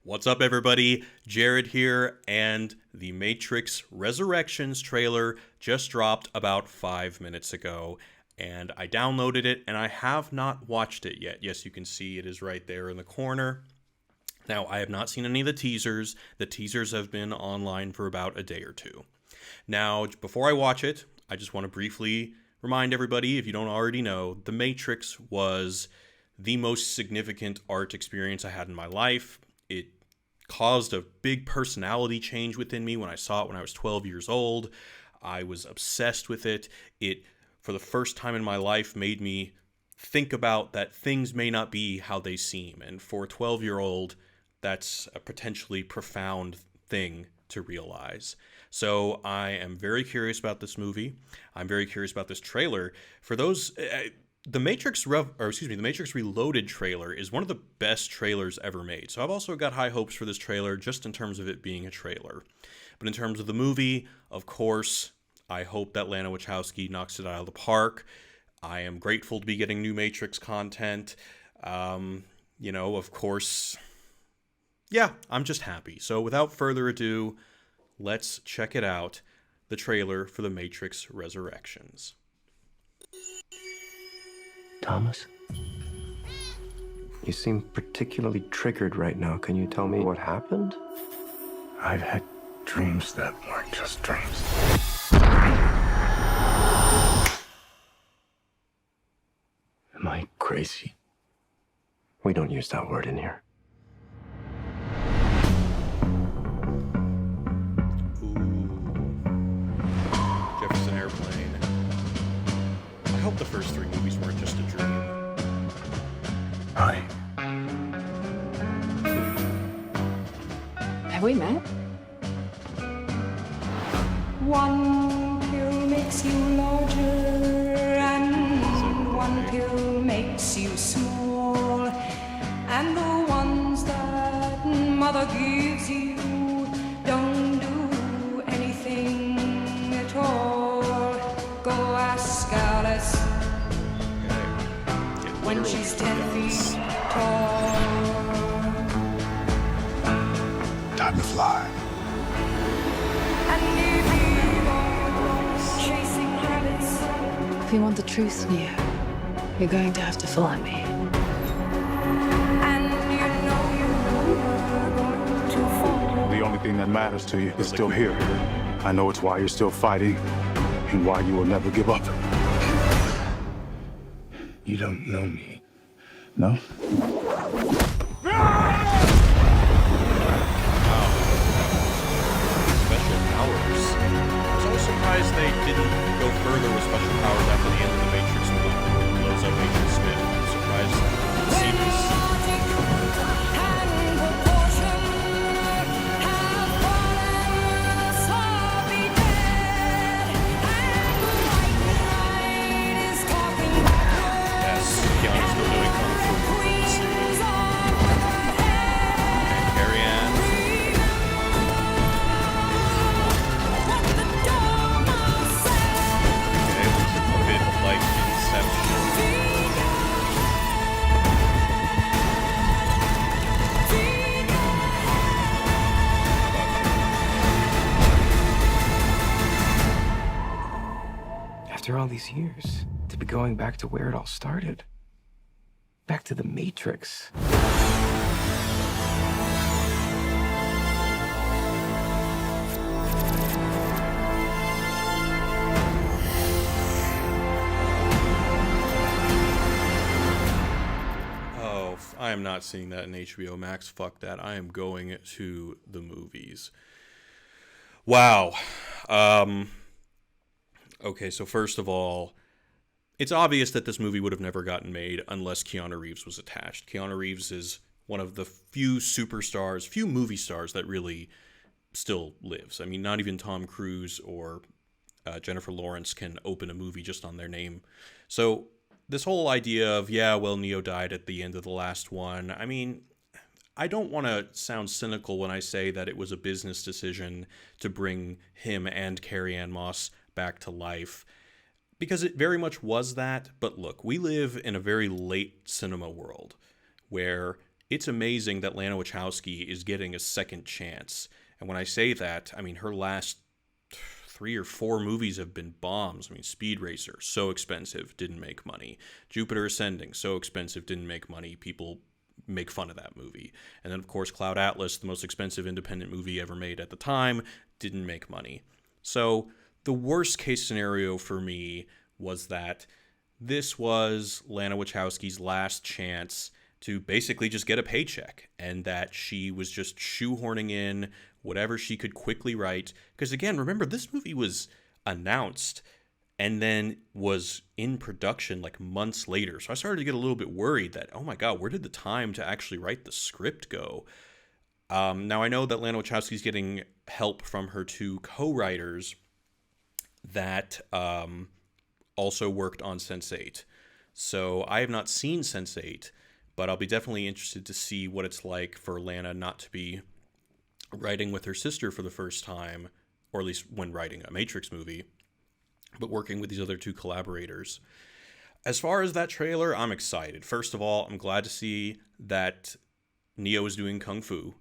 What's up, everybody? Jared here, and the Matrix Resurrections trailer just dropped about 5 minutes ago, and I downloaded it, and I have not watched it yet. Yes, you can see it is right there in the corner. Now, I have not seen any of the teasers. The teasers have been online for about a day or two. Now, before I watch it, I just want to briefly remind everybody, if you don't already know, The Matrix was the most significant art experience I had in my life. It caused a big personality change within me when I saw it when I was 12 years old. I was obsessed with it. It, for the first time in my life, made me think about that things may not be how they seem. And for a 12-year-old, that's a potentially profound thing to realize. So I am very curious about this movie. I'm very curious about this trailer. For those... The Matrix Reloaded trailer is one of the best trailers ever made. So I've also got high hopes for this trailer just in terms of it being a trailer. But in terms of the movie, of course, I hope that Lana Wachowski knocks it out of the park. I am grateful to be getting new Matrix content. Of course, yeah, I'm just happy. So without further ado, let's check it out. The trailer for The Matrix Resurrections. Thomas? You seem particularly triggered right now. Can you tell me what happened? I've had dreams that weren't just dreams. Am I crazy? We don't use that word in here. Ooh. Jefferson Airplane. I hope the first three movies weren't just a dream. Hi. Have we met? One pill makes you larger, and one pill makes you small. And the ones that mother gives you don't do anything at all. Go ask Alice when she's 10 feet tall. Time to fly. And if you go chasing rabbits, If you want the truth, Neo, you're going to have to follow me. and you know you're going to fall. The only thing that matters to you is still here. I know it's why you're still fighting and why you will never give up. You don't know me, no? Special powers. I was always surprised they didn't go further with special powers after the end of the Matrix movie. Blows up Agent Smith. I'm surprised to see this. Yes, Keanu's still doing Kung Fu movies. And Carrie Ann. Okay, looks a bit like Inception. After all these years, to be going back to where it all started. Back to the Matrix. Oh, I am not seeing that in HBO Max. Fuck that. I am going to the movies. Wow. Okay, so first of all, it's obvious that this movie would have never gotten made unless Keanu Reeves was attached. Keanu Reeves is one of the few superstars, few movie stars that really still lives. I mean, not even Tom Cruise or Jennifer Lawrence can open a movie just on their name. So this whole idea of, yeah, well, Neo died at the end of the last one. I mean, I don't want to sound cynical when I say that it was a business decision to bring him and Carrie Ann Moss back to life, because it very much was that. But look, we live in a very late cinema world where it's amazing that Lana Wachowski is getting a second chance. And when I say that, I mean her last 3 or 4 movies have been bombs. I mean, Speed Racer, so expensive, didn't make money. Jupiter Ascending, so expensive, didn't make money. People make fun of that movie. And then, of course, Cloud Atlas, the most expensive independent movie ever made at the time, didn't make money. So the worst case scenario for me was that this was Lana Wachowski's last chance to basically just get a paycheck, and that she was just shoehorning in whatever she could quickly write. Because again, remember, this movie was announced and then was in production like months later. So I started to get a little bit worried that, oh my God, where did the time to actually write the script go? Now, I know that Lana Wachowski's getting help from her 2 co-writers that also worked on Sense8. So I have not seen Sense8, but I'll be definitely interested to see what it's like for Lana not to be writing with her sister for the first time, or at least when writing a Matrix movie, but working with these other 2 collaborators. As far as that trailer, I'm excited. First of all, I'm glad to see that Neo is doing Kung Fu.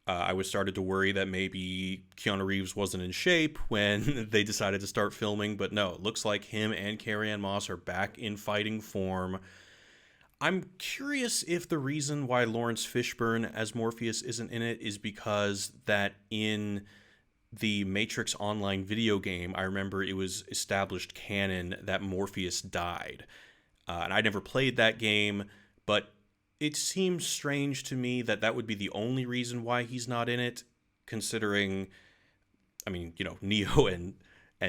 I was started to worry that maybe Keanu Reeves wasn't in shape when they decided to start filming, but no, it looks like him and Carrie-Anne Moss are back in fighting form. I'm curious if the reason why Lawrence Fishburne as Morpheus isn't in it is because that in the Matrix Online video game, I remember it was established canon that Morpheus died. And I never played that game, but it seems strange to me that that would be the only reason why he's not in it, considering, I mean, you know, Neo and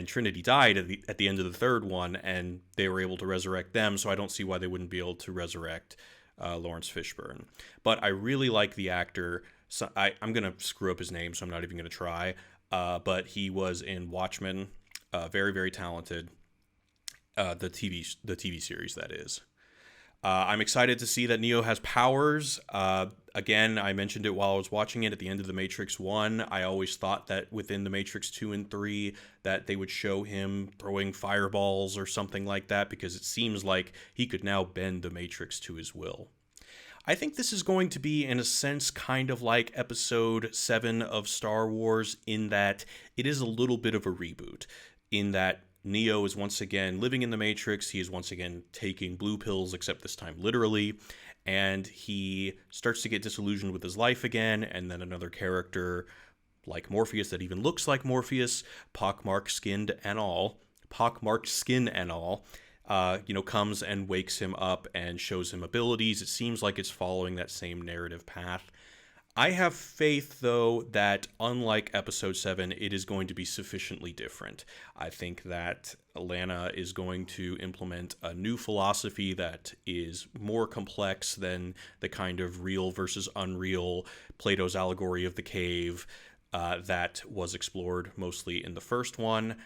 Trinity died at the end of the 3rd one, and they were able to resurrect them, so I don't see why they wouldn't be able to resurrect Lawrence Fishburne. But I really like the actor. So I'm going to screw up his name, so I'm not even going to try. But he was in Watchmen, very, very talented, the TV series, that is. I'm excited to see that Neo has powers. Again, I mentioned it while I was watching it at the end of The Matrix 1. I always thought that within The Matrix 2 and 3 that they would show him throwing fireballs or something like that, because it seems like he could now bend the Matrix to his will. I think this is going to be, in a sense, kind of like Episode 7 of Star Wars, in that it is a little bit of a reboot, in that Neo is once again living in the Matrix. He is once again taking blue pills, except this time literally, and he starts to get disillusioned with his life again, and then another character like Morpheus that even looks like Morpheus, pockmarked skin and all, comes and wakes him up and shows him abilities. It seems like it's following that same narrative path. I have faith, though, that unlike Episode 7, it is going to be sufficiently different. I think that Lana is going to implement a new philosophy that is more complex than the kind of real versus unreal Plato's allegory of the cave that was explored mostly in the first one.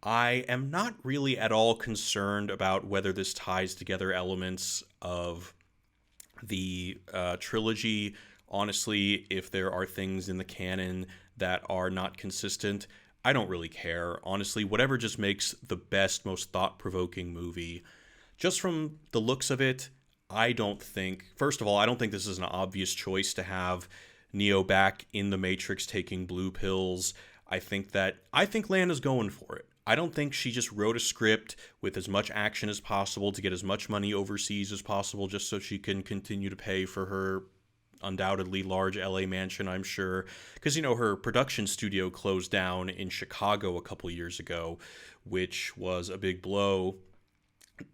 I am not really at all concerned about whether this ties together elements of the trilogy. Honestly, if there are things in the canon that are not consistent, I don't really care. Honestly, whatever just makes the best, most thought-provoking movie. Just from the looks of it, first of all, I don't think this is an obvious choice to have Neo back in the Matrix taking blue pills. I think Lana's going for it. I don't think she just wrote a script with as much action as possible to get as much money overseas as possible just so she can continue to pay for her undoubtedly large LA mansion, I'm sure. Because, her production studio closed down in Chicago a couple years ago, which was a big blow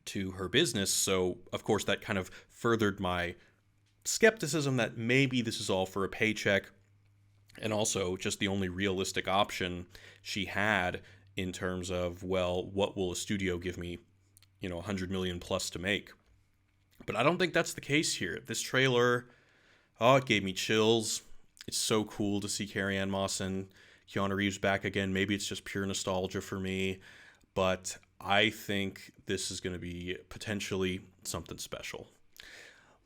to her business. So, of course, that kind of furthered my skepticism that maybe this is all for a paycheck, and also just the only realistic option she had in terms of, well, what will a studio give me, $100 million plus to make? But I don't think that's the case here. This trailer, it gave me chills. It's so cool to see Carrie-Anne Moss and Keanu Reeves back again. Maybe it's just pure nostalgia for me, but I think this is going to be potentially something special.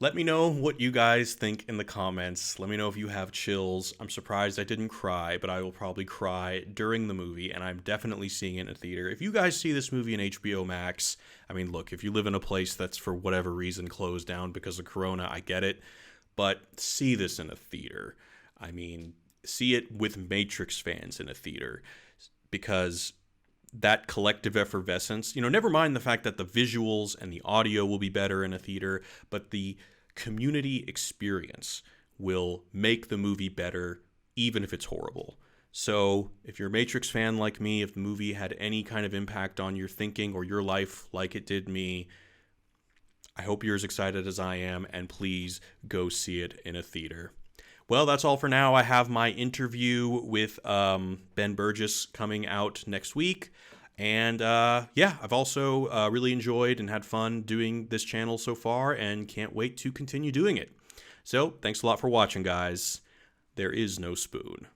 Let me know what you guys think in the comments. Let me know if you have chills. I'm surprised I didn't cry, but I will probably cry during the movie, and I'm definitely seeing it in a theater. If you guys see this movie in HBO Max, I mean, look, if you live in a place that's for whatever reason closed down because of Corona, I get it. but see this in a theater. I mean, see it with Matrix fans in a theater, because that collective effervescence, never mind the fact that the visuals and the audio will be better in a theater, but the community experience will make the movie better, even if it's horrible. So if you're a Matrix fan like me, if the movie had any kind of impact on your thinking or your life like it did me, I hope you're as excited as I am, and please go see it in a theater. Well, that's all for now. I have my interview with Ben Burgess coming out next week. And I've also really enjoyed and had fun doing this channel so far, and can't wait to continue doing it. So thanks a lot for watching, guys. There is no spoon.